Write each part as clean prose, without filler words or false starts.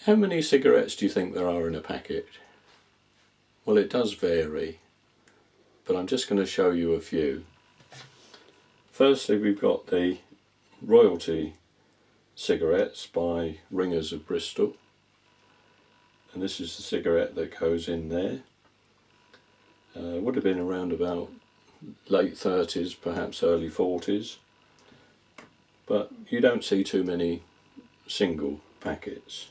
How many cigarettes do you think there are in a packet? Well, it does vary, but I'm just going to show you a few. Firstly, we've got the royalty cigarettes by Ringers of Bristol, and this is the cigarette that goes in there. Would have been around about late 30s, perhaps early 40s, but you don't see too many single packets.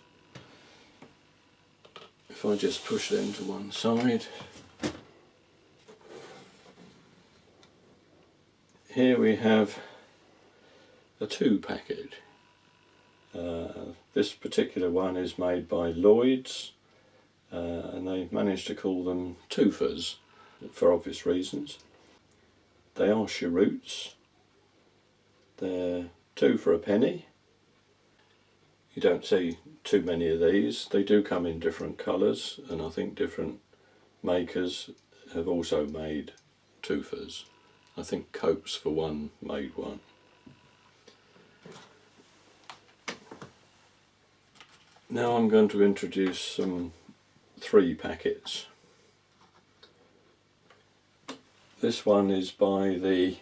If I just push them to one side, here we have a 2 packet. This particular one is made by Lloyd's, and they managed to call them twofers for obvious reasons. They are cheroots. They're 2 for a penny. You don't see too many of these. They do come in different colours, and I think different makers have also made twofers. I think Copes for one made one. Now I'm going to introduce some 3 packets. This one is by the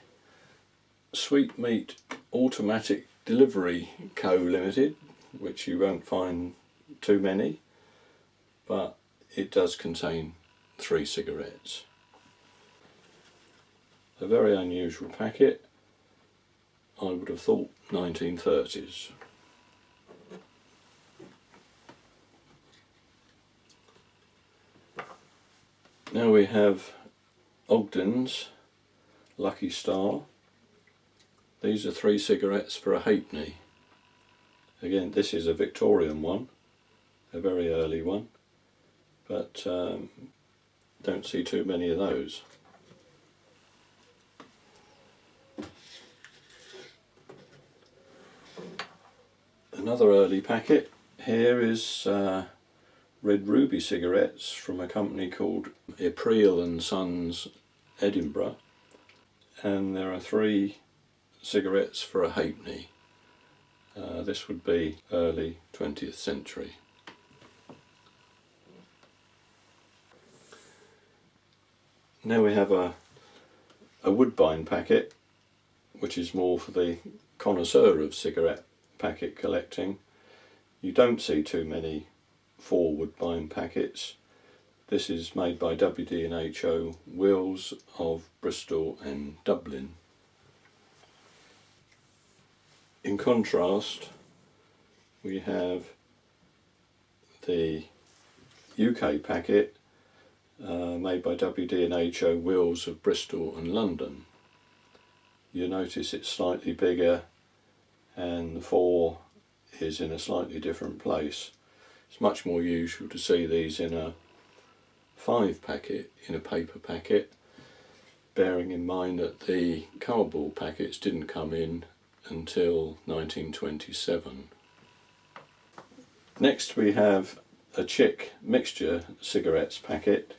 Sweetmeat Automatic Delivery Co Limited, which you won't find too many, but it does contain 3 cigarettes. A very unusual packet. I would have thought 1930s. Now we have Ogden's Lucky Star. These are 3 cigarettes for a halfpenny. Again, this is a Victorian one, a very early one, but don't see too many of those. Another early packet here is Red Ruby cigarettes from a company called April and Sons, Edinburgh, and there are 3 cigarettes for a halfpenny. This would be early 20th century. Now we have a Woodbine packet, which is more for the connoisseur of cigarette packet collecting. You don't see too many 4 Woodbine packets. This is made by WD&HO Wills of Bristol and Dublin. In contrast, we have the UK packet made by WD&HO Wills of Bristol and London. You notice it's slightly bigger and the 4 is in a slightly different place. It's much more usual to see these in a 5 packet, in a paper packet, bearing in mind that the cardboard packets didn't come in until 1927. Next we have a Chick mixture cigarettes packet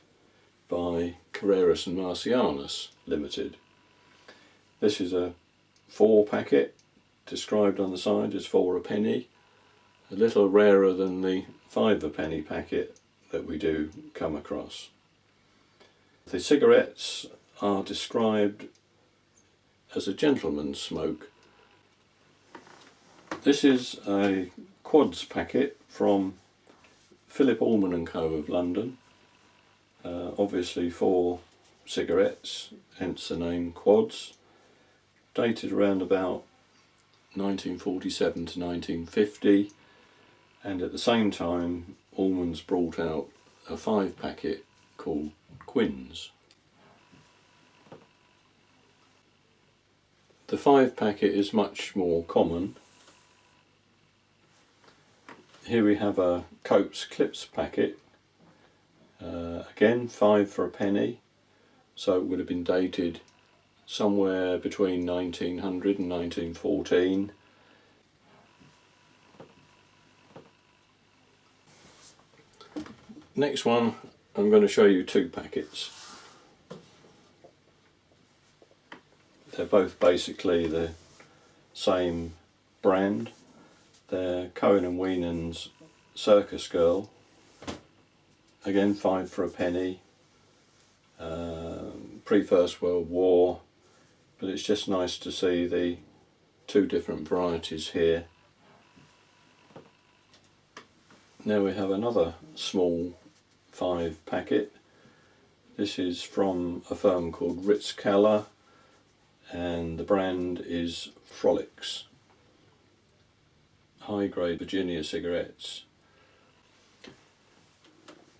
by Carreras and Marcianus Limited. This is a 4 packet, described on the side as 4 a penny, a little rarer than the 5 a penny packet that we do come across. The cigarettes are described as a gentleman's smoke. This is a quads packet from Philip Allman & Co of London. Obviously 4 cigarettes, hence the name quads. Dated around about 1947 to 1950, and at the same time Allman's brought out a 5 packet called Quins. The 5 packet is much more common. Here we have a Copes Clips packet, again 5 for a penny, so it would have been dated somewhere between 1900 and 1914. Next one, I'm going to show you 2 packets. They're both basically the same brand. They're Cohen & Wienan's Circus Girl, again 5 for a penny, pre-First World War, but it's just nice to see the 2 different varieties here. Now we have another small 5 packet. This is from a firm called Ritz-Keller and the brand is Frolics. High grade Virginia cigarettes.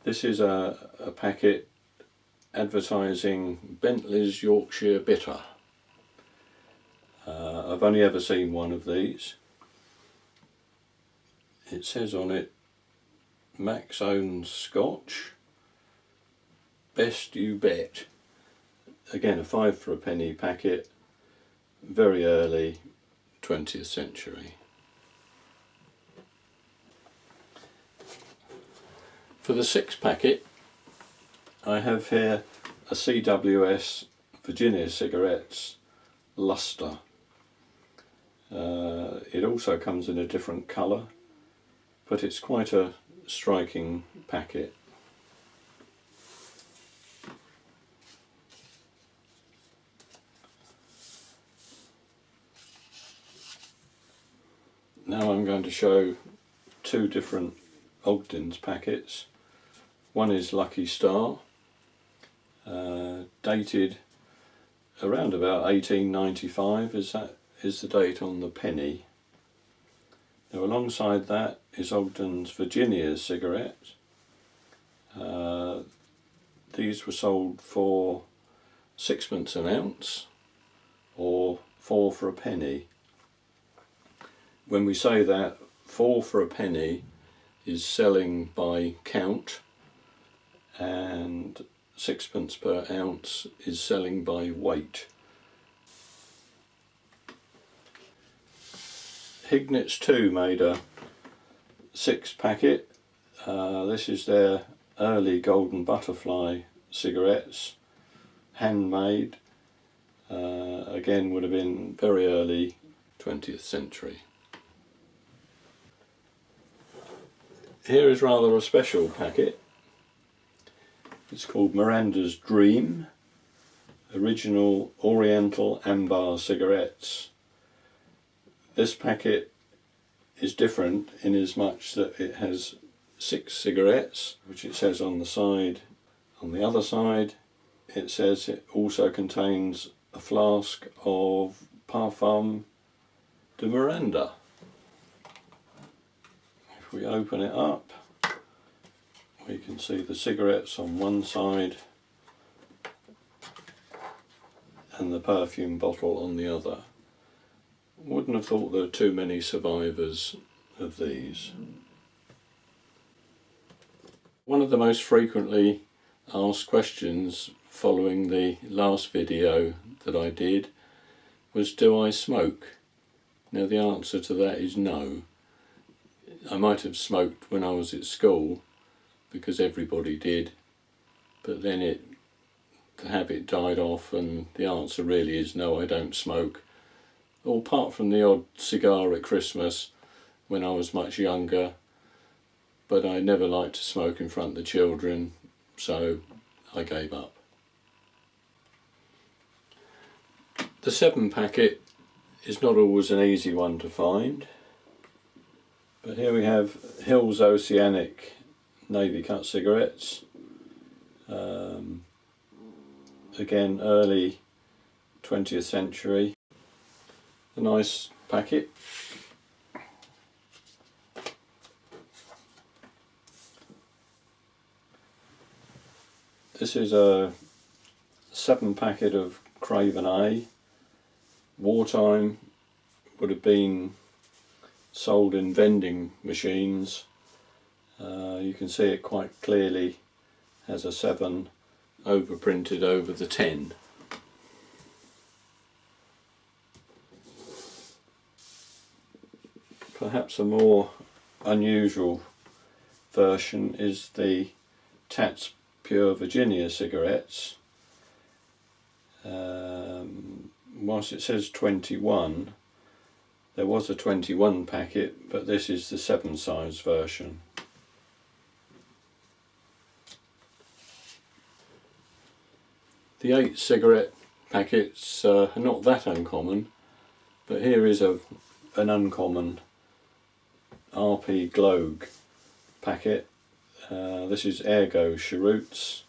This is a packet advertising Bentley's Yorkshire Bitter. I've only ever seen one of these. It says on it, Mac's Own Scotch, Best You Bet. Again, a 5 for a penny packet, very early 20th century. For the 6 packet, I have here a CWS Virginia Cigarettes Luster. It also comes in a different colour, but it's quite a striking packet. Now I'm going to show 2 different Ogden's packets. One is Lucky Star, dated around about 1895, is the date on the penny. Now alongside that is Ogden's Virginia cigarette. These were sold for 6pence an ounce or 4 for a penny. When we say that 4 for a penny is selling by count and 6pence per ounce is selling by weight. Hignet's 2 made a 6 packet. This is their early Golden Butterfly cigarettes, handmade. Again, would have been very early 20th century. Here is rather a special packet. It's called Miranda's Dream, original Oriental Amber cigarettes. This packet is different in as much that it has 6 cigarettes, which it says on the side. On the other side it says it also contains a flask of Parfum de Miranda. If we open it up, we can see the cigarettes on one side and the perfume bottle on the other. Wouldn't have thought there were too many survivors of these. One of the most frequently asked questions following the last video that I did was, do I smoke? Now the answer to that is no. I might have smoked when I was at school because everybody did, but then the habit died off and the answer really is no, I don't smoke. Or apart from the odd cigar at Christmas when I was much younger, but I never liked to smoke in front of the children, so I gave up. The 7 packet is not always an easy one to find, but here we have Hills Oceanic Navy Cut cigarettes. Again, early 20th century. A nice packet. This is a 7 packet of Craven A. Wartime would have been sold in vending machines. You can see it quite clearly has a 7 overprinted over the 10. Perhaps a more unusual version is the Tats Pure Virginia cigarettes. Whilst it says 21, there was a 21 packet, but this is the 7 size version. The 8 cigarette packets are not that uncommon, but here is an uncommon RP Globe packet. This is Ergo cheroots,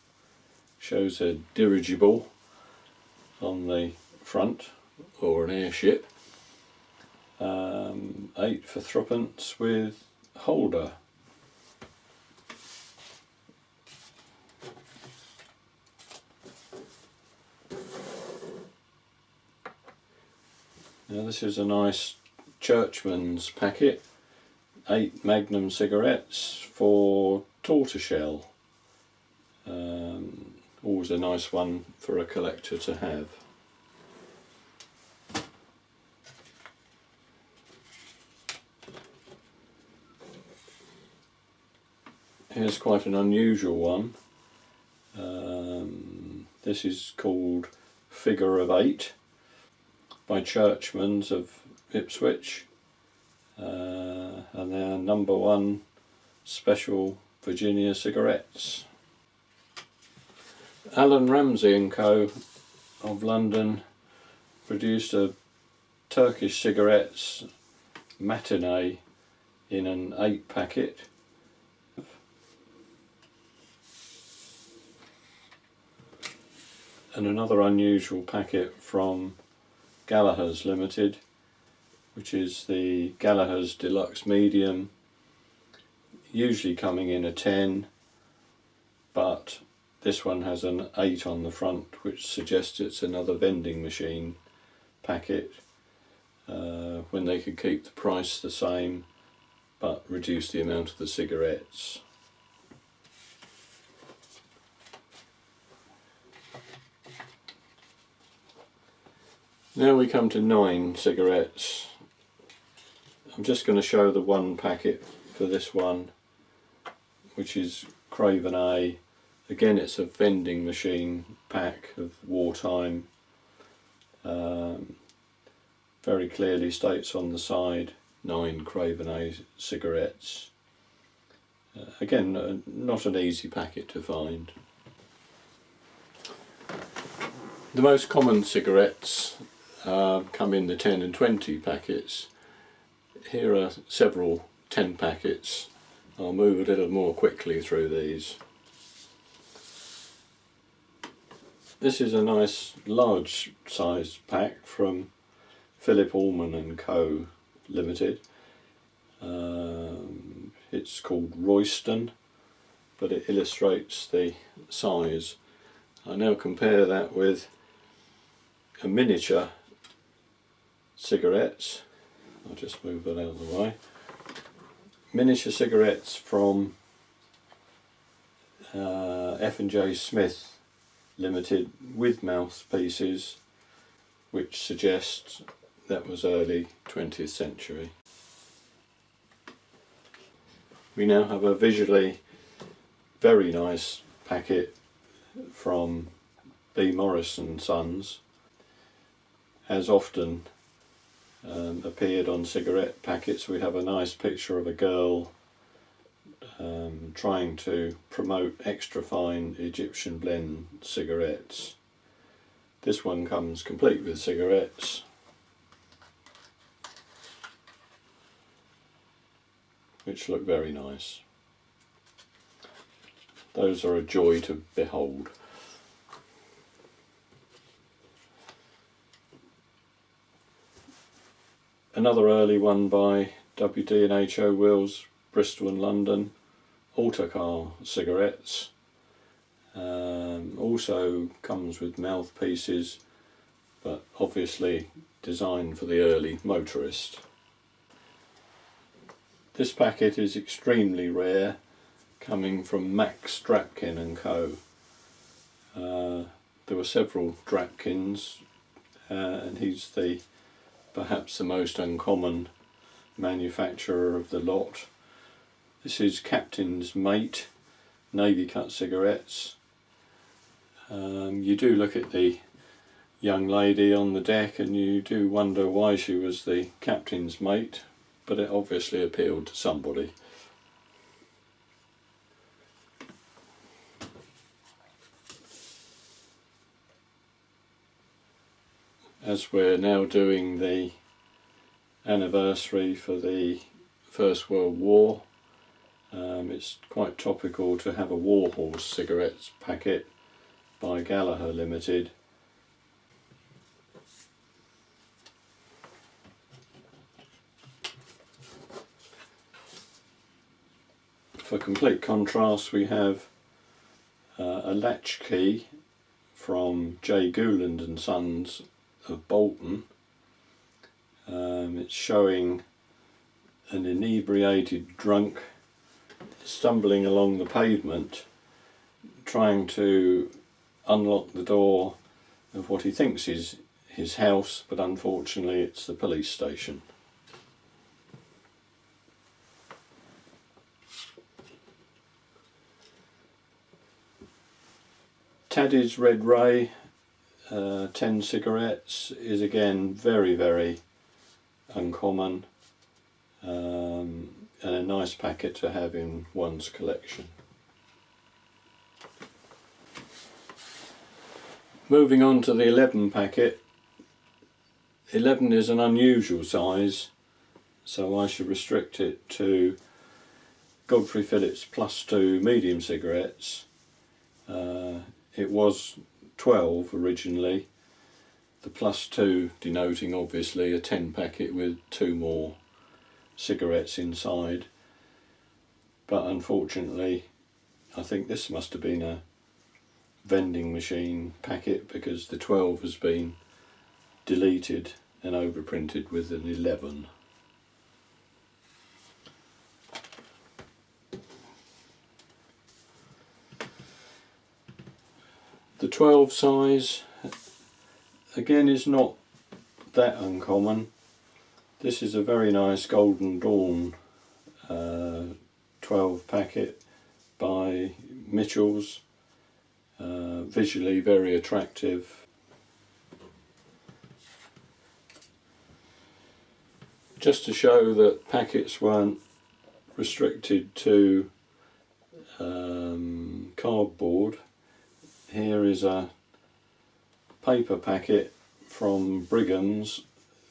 shows a dirigible on the front, or an airship. 8 for threepence with holder. Now this is a nice Churchman's packet, 8 Magnum cigarettes for tortoiseshell. Always a nice one for a collector to have. Here's quite an unusual one. This is called Figure of 8 by Churchman's of Ipswich, and they're #1 special Virginia cigarettes. Allan Ramsey and Co. of London produced a Turkish cigarettes matinee in an 8 packet. And another unusual packet from Gallagher's Limited, which is the Gallagher's Deluxe Medium, usually coming in a 10, but this one has an 8 on the front, which suggests it's another vending machine packet, when they could keep the price the same but reduce the amount of the cigarettes. Now we come to 9 cigarettes. I'm just going to show the one packet for this one, which is Craven A. Again, it's a vending machine pack of wartime. Very clearly states on the side 9 Craven A cigarettes. Again, not an easy packet to find. The most common cigarettes come in the 10 and 20 packets. Here are several 10 packets. I'll move a little more quickly through these. This is a nice large size pack from Philip Allman and Co. Limited. It's called Royston, but it illustrates the size. I now compare that with a miniature cigarettes. I'll just move that out of the way. Miniature cigarettes from F&J Smith Limited with mouthpieces, which suggests that was early 20th century. We now have a visually very nice packet from B. Morris and Sons. As often appeared on cigarette packets, we have a nice picture of a girl trying to promote extra fine Egyptian blend cigarettes. This one comes complete with cigarettes. Which look very nice. Those are a joy to behold. Another early one by WD&HO Wills, Bristol and London, Autocar cigarettes. Also comes with mouthpieces, but obviously designed for the early motorist. This packet is extremely rare, coming from Max Drapkin and Co. There were several Drapkins, and he's perhaps the most uncommon manufacturer of the lot. This is Captain's Mate Navy cut cigarettes. You do look at the young lady on the deck and you do wonder why she was the captain's mate, but it obviously appealed to somebody. as we're now doing the anniversary for the First World War, it's quite topical to have a Warhorse cigarettes packet by Gallagher Limited. For complete contrast, we have a latch key from J. Gouland and Sons of Bolton. It's showing an inebriated drunk stumbling along the pavement, trying to unlock the door of what he thinks is his house, but unfortunately it's the police station. Taddy's Red Ray 10 cigarettes is again very uncommon, and a nice packet to have in one's collection. Moving on to the 11 packet. 11 is an unusual size, so I should restrict it to Godfrey Phillips +2 medium cigarettes. It was 12 originally, the +2 denoting obviously a 10 packet with 2 more cigarettes inside, but unfortunately I think this must have been a vending machine packet, because the 12 has been deleted and overprinted with an 11. The 12 size again is not that uncommon. This is a very nice Golden Dawn 12 packet by Mitchell's, visually very attractive. Just to show that packets weren't restricted to cardboard, here is a paper packet from Brigham's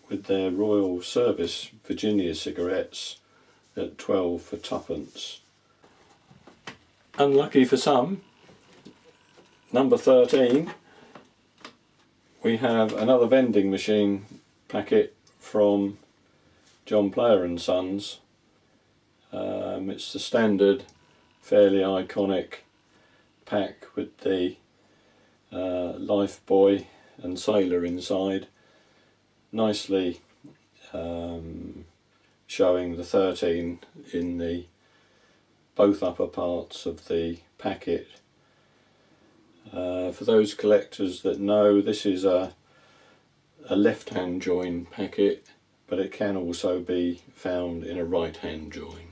with their Royal Service Virginia cigarettes at 12 for twopence. Unlucky for some, number 13, we have another vending machine packet from John Player and Sons. It's the standard, fairly iconic pack with the Lifebuoy and Sailor inside, nicely showing the 13 in the both upper parts of the packet. For those collectors that know, this is a left hand join packet, but it can also be found in a right hand join.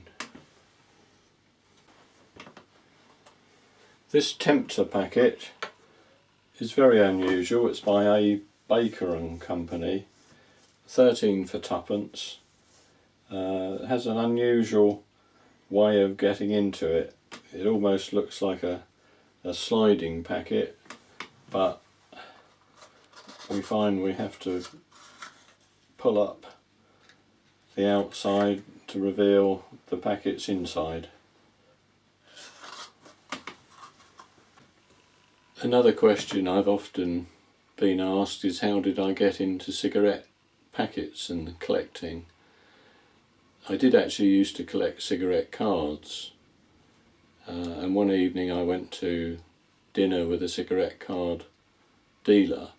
This Tempter packet is very unusual. It's by A. Baker and Company, 13 for twopence. It has an unusual way of getting into it. It almost looks like a sliding packet, but we find we have to pull up the outside to reveal the packets inside. Another question I've often been asked is, how did I get into cigarette packets and collecting? I did actually used to collect cigarette cards, and one evening I went to dinner with a cigarette card dealer,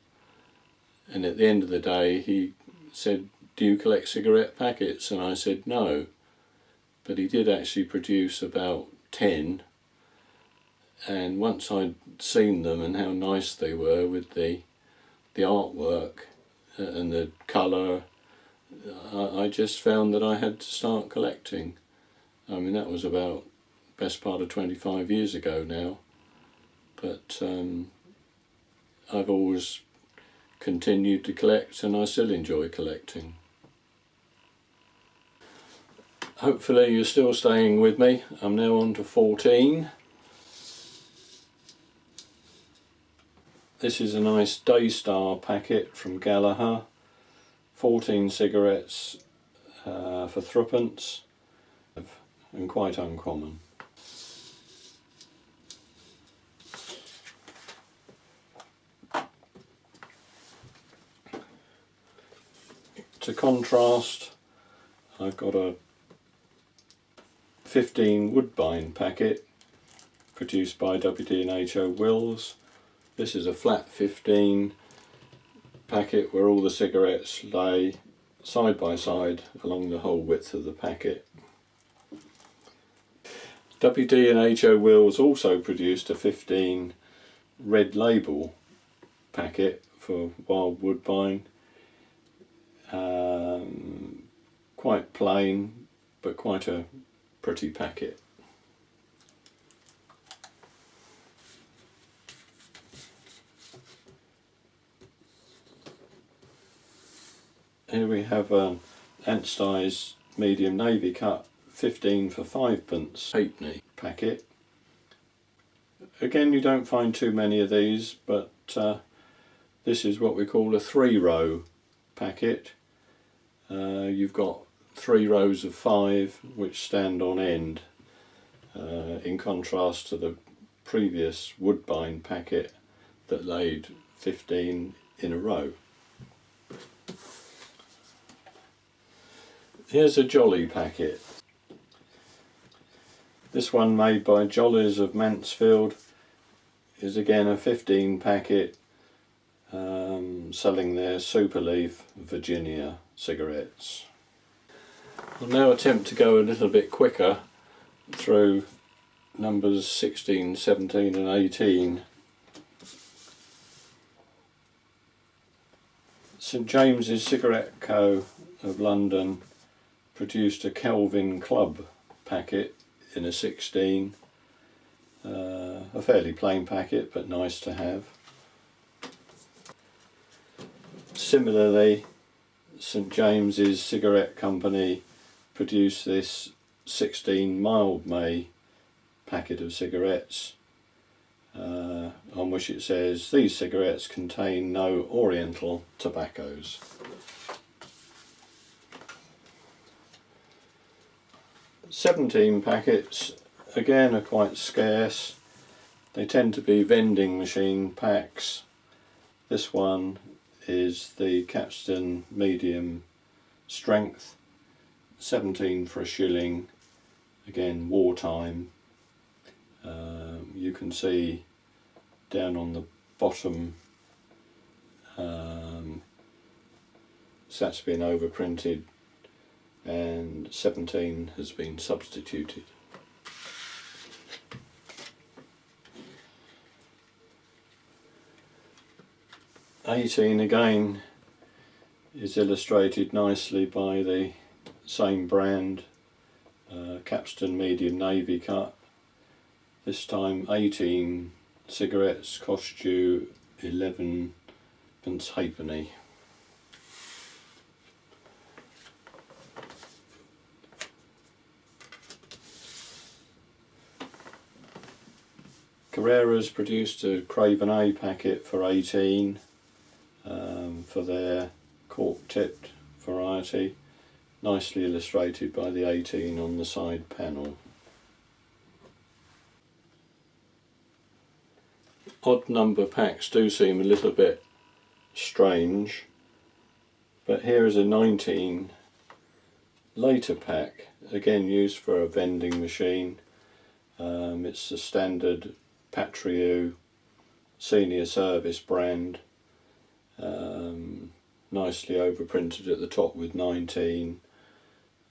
and at the end of the day he said, "Do you collect cigarette packets?" And I said no, but he did actually produce about 10, and once I'd seen them and how nice they were with the artwork and the colour, I just found that I had to start collecting. I mean, that was about best part of 25 years ago now, but I've always continued to collect, and I still enjoy collecting. Hopefully you're still staying with me. I'm now on to 14. This is a nice Daystar packet from Gallagher, 14 cigarettes for threepence, and quite uncommon. To contrast, I've got a 15 Woodbine packet produced by WD&HO Wills. This is a flat 15 packet where all the cigarettes lay side by side along the whole width of the packet. WD&HO Wills also produced a 15 Red Label packet for Wild Woodbine. Quite plain, but quite a pretty packet. Here we have an ant-size medium navy cut 15 for 5p halfpenny packet. Again, you don't find too many of these, but this is what we call a 3-row packet. You've got 3 rows of 5 which stand on end, in contrast to the previous Woodbine packet that laid 15 in a row. Here's a Jolly packet. This one, made by Jollies of Mansfield, is again a 15 packet, selling their Superleaf Virginia cigarettes. I'll now attempt to go a little bit quicker through numbers 16, 17 and 18. St James's Cigarette Co. of London produced a Kelvin Club packet in a 16, a fairly plain packet but nice to have. Similarly, St James's Cigarette Company produced this 16 Mild May packet of cigarettes, on which it says these cigarettes contain no Oriental tobaccos. "17 packets again are quite scarce. They tend to be vending machine packs. This one is the Capstan medium strength, 17 for a shilling, again wartime. You can see down on the bottom that's been overprinted and 17 has been substituted. "18 again is illustrated nicely by the same brand, Capstan medium navy cut. This time 18 cigarettes cost you 11p halfpenny. Carrera's produced a Craven A packet for 18 for their cork tipped variety, nicely illustrated by the 18 on the side panel. Odd number packs do seem a little bit strange, but here is a 19 later pack, again used for a vending machine. It's the standard Patriou senior service brand, nicely overprinted at the top with 19,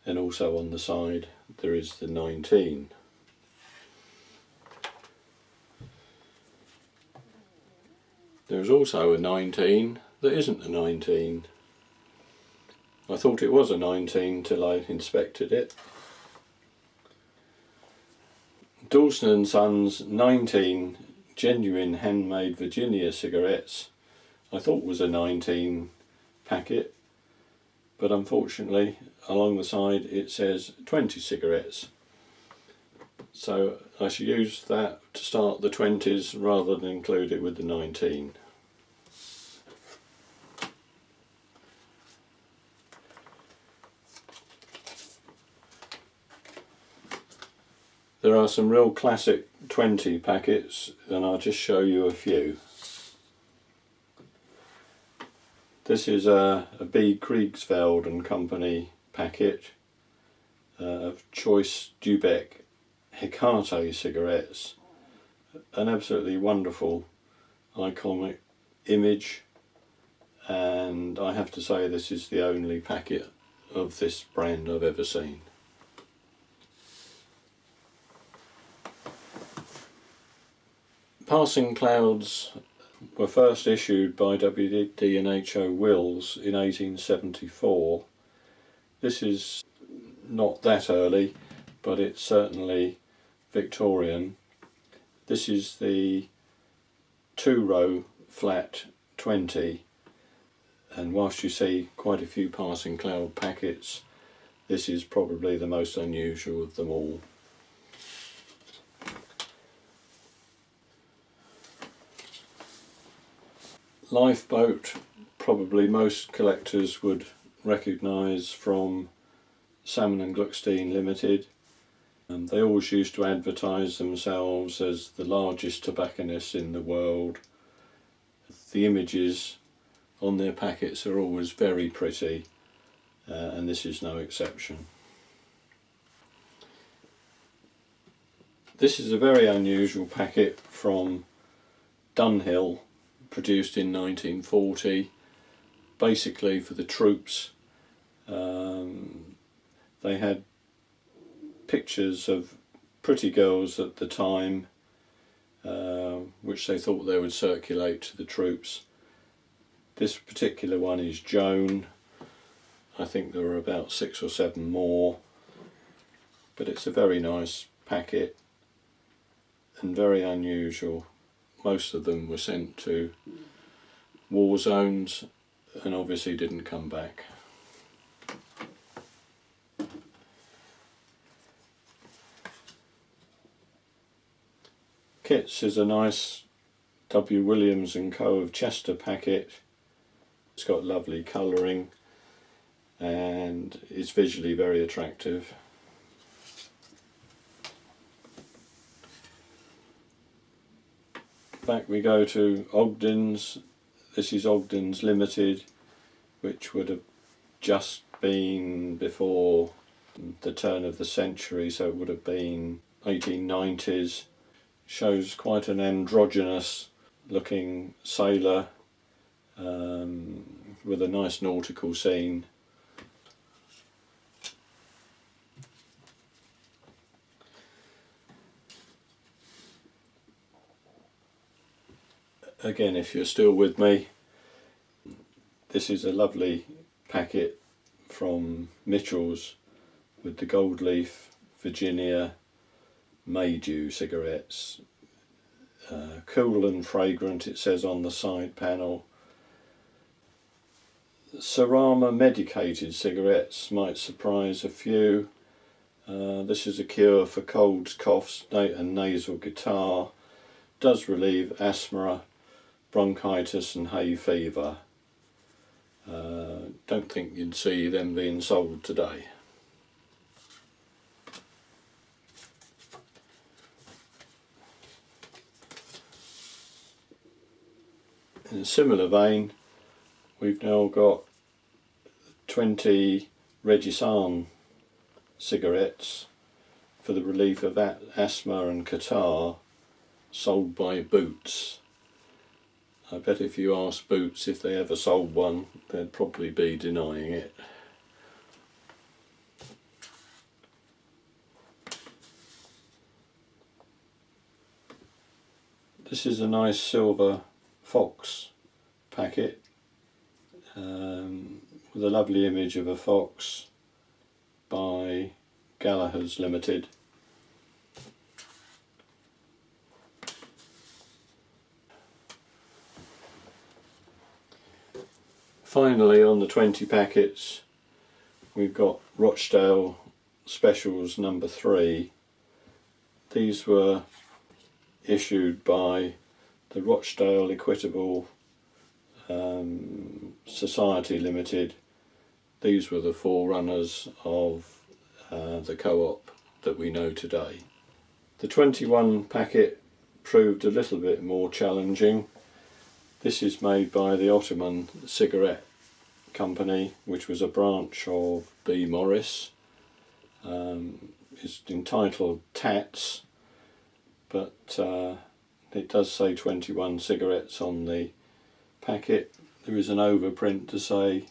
and also on the side there is the 19. There's also a 19 that isn't a 19. I thought it was a 19 till I inspected it. Dawson & Sons 19 genuine handmade Virginia cigarettes I thought was a 19 packet, but unfortunately along the side it says 20 cigarettes. So I should use that to start the 20s rather than include it with the 19. There are some real classic 20 packets, and I'll just show you a few. This is a B. Kriegsfeld and Company packet of choice Dubeck Hecate cigarettes. An absolutely wonderful, iconic image, and I have to say this is the only packet of this brand I've ever seen. Passing Clouds were first issued by WD&HO Wills in 1874. This is not that early, but it's certainly Victorian. This is the 2-row flat 20, and whilst you see quite a few Passing Cloud packets, this is probably the most unusual of them all. Lifeboat, probably most collectors would recognise from Salmon and Gluckstein Limited. They always used to advertise themselves as the largest tobacconists in the world. The images on their packets are always very pretty, and this is no exception. This is a very unusual packet from Dunhill, produced in 1940, basically for the troops. They had pictures of pretty girls at the time, which they thought they would circulate to the troops. This particular one is Joan. I think there were about 6 or 7 more, but it's a very nice packet and very unusual. Most of them were sent to war zones and obviously didn't come back. Kits is a nice W. Williams & Co. of Chester packet. It's got lovely colouring and is visually very attractive. Back we go to Ogden's. This is Ogden's Limited, which would have just been before the turn of the century, so it would have been 1890s. Shows quite an androgynous looking sailor with a nice nautical scene. Again, if you're still with me, this is a lovely packet from Mitchell's with the Gold Leaf Virginia Maydew cigarettes. Cool and fragrant, it says on the side panel. Cerama medicated cigarettes might surprise a few. This is a cure for colds, coughs and nasal catarrh. Does relieve asthma, bronchitis and hay fever. Don't think you'd see them being sold today. In a similar vein, we've now got 20 Regisan cigarettes for the relief of asthma and catarrh, sold by Boots. I bet if you asked Boots if they ever sold one, they'd probably be denying it. This is a nice silver fox packet with a lovely image of a fox by Gallagher's Limited. Finally, on the 20 packets, we've got Rochdale Specials number 3. These were issued by the Rochdale Equitable Society Limited. These were the forerunners of the co-op that we know today. The 21 packet proved a little bit more challenging. This is made by the Ottoman Cigarette Company, which was a branch of B. Morris. It's entitled Tats, but it does say 21 cigarettes on the packet. There is an overprint to say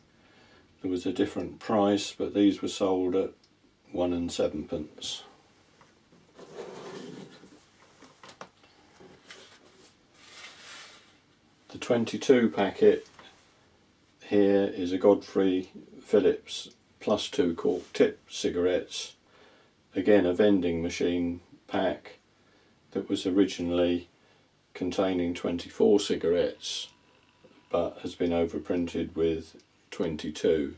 there was a different price, but these were sold at 1 7/7. The 22 packet here is a Godfrey Phillips +2 cork tip cigarettes, again a vending machine pack that was originally containing 24 cigarettes but has been overprinted with 22.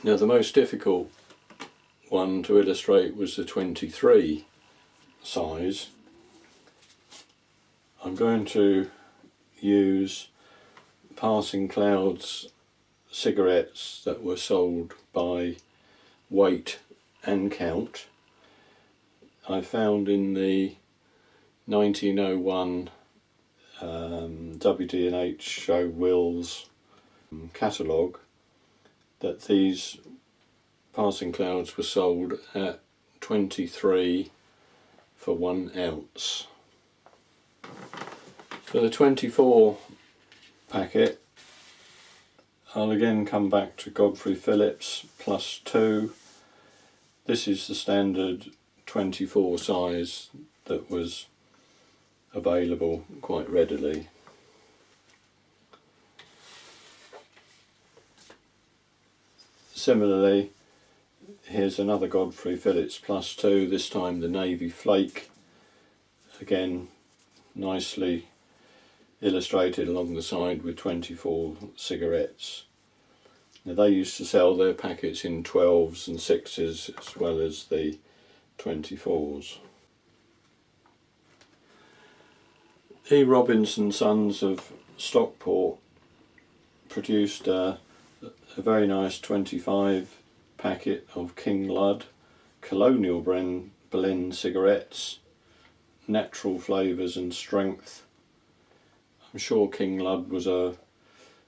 Now the most difficult one to illustrate was the 23 size. I'm going to use Passing Clouds cigarettes that were sold by weight and count. I found in the 1901 WD&H Show Wills catalogue that these Passing Clouds were sold at 23 for 1 ounce. For the 24 packet, I'll again come back to Godfrey Phillips +2. This is the standard 24 size that was available quite readily. Similarly, here's another Godfrey Phillips +2, this time the Navy Flake, again nicely illustrated along the side with 24 cigarettes. Now they used to sell their packets in 12s and 6s as well as the 24s. E. Robinson Sons of Stockport produced a very nice 25 packet of King Lud Colonial blend cigarettes, natural flavours and strength. I'm sure King Lud was a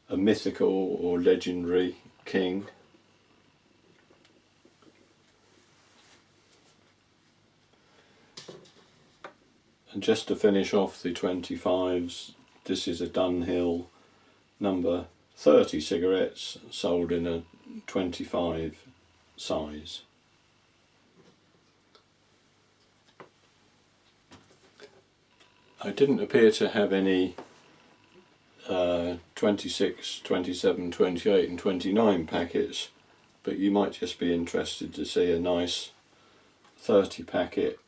mythical or legendary king. And just to finish off the 25s, this is a Dunhill number 30 cigarettes sold in a 25 size. I didn't appear to have any 26, 27, 28 and 29 packets, but you might just be interested to see a nice 30 packet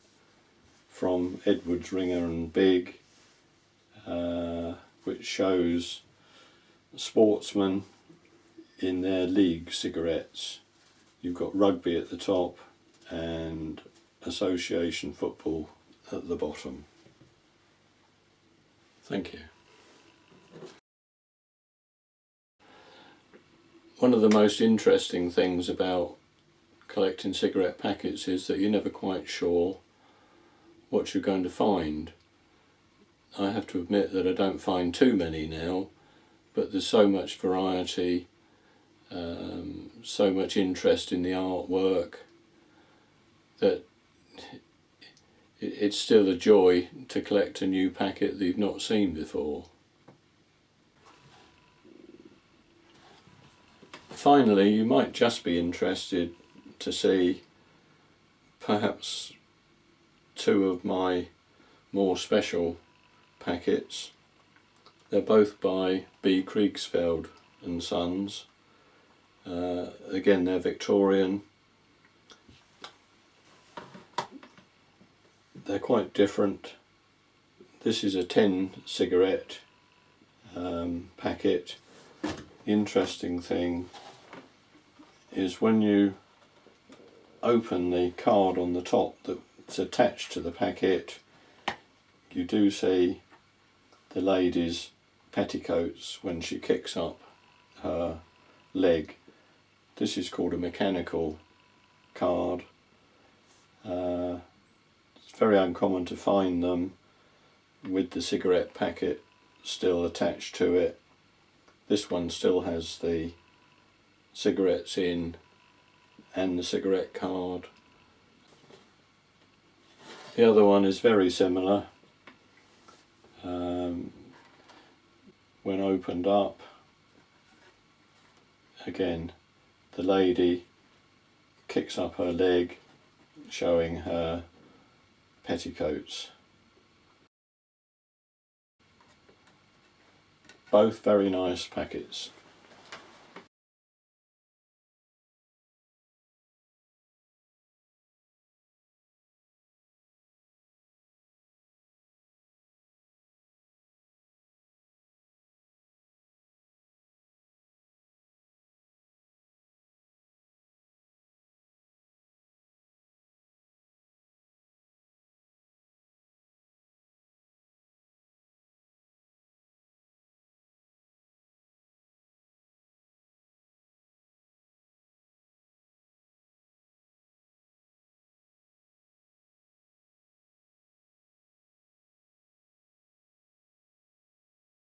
from Edwards, Ringer and Big, which shows sportsmen in their league cigarettes. You've got rugby at the top and association football at the bottom. Thank you. One of the most interesting things about collecting cigarette packets is that you're never quite sure what you're going to find. I have to admit that I don't find too many now, but there's so much variety, so much interest in the artwork, that it's still a joy to collect a new packet that you've not seen before. Finally, you might just be interested to see perhaps 2 of my more special packets. They're both by B. Kriegsfeld and Sons. Again, they're Victorian. They're quite different. This is a 10 cigarette packet. The interesting thing is when you open the card on the top that's attached to the packet, you do see the lady's petticoats when she kicks up her leg, This is called a mechanical card. It's very uncommon to find them with the cigarette packet still attached to it. This one still has the cigarettes in and the cigarette card. The other one is very similar. When opened up, again, the lady kicks up her leg, showing her petticoats. Both very nice packets.